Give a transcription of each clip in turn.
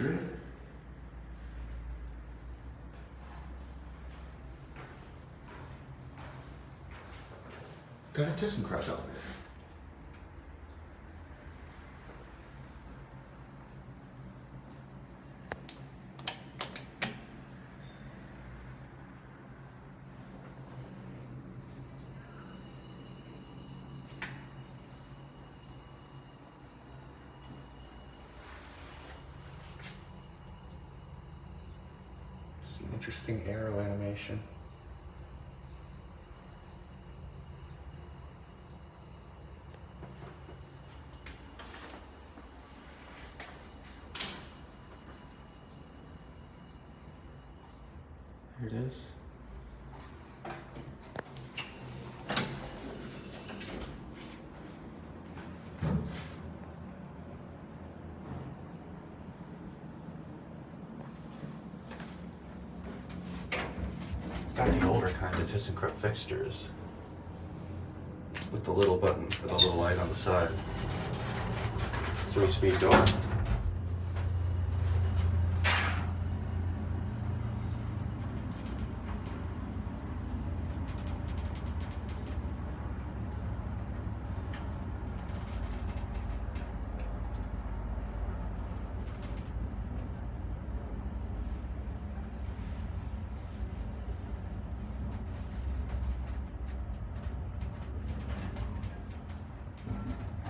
Madrid. Got a ThyssenKrupp elevator. Some interesting arrow animation. Here it is. It's got the older kind of ThyssenKrupp fixtures with the little button with the little light on the side. 3-speed door.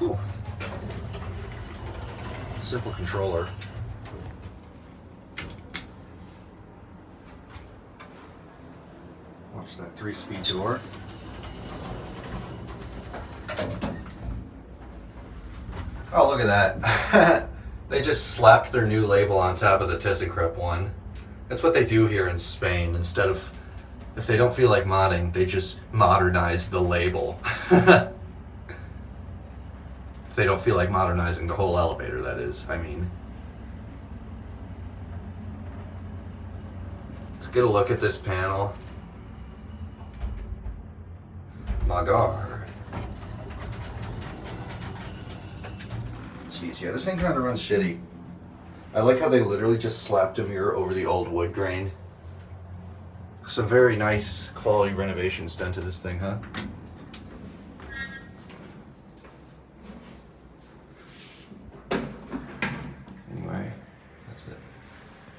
Ooh. Simple controller. Watch that 3-speed door. Oh, look at that. They just slapped their new label on top of the ThyssenKrupp one. That's what they do here in Spain. Instead of, if they don't feel like modding, they just modernize the label. If they don't feel like modernizing the whole elevator, that is, I mean. Let's get a look at this panel. Magar. Jeez, yeah, this thing kind of runs shitty. I like how they literally just slapped a mirror over the old wood grain. Some very nice quality renovations done to this thing, huh?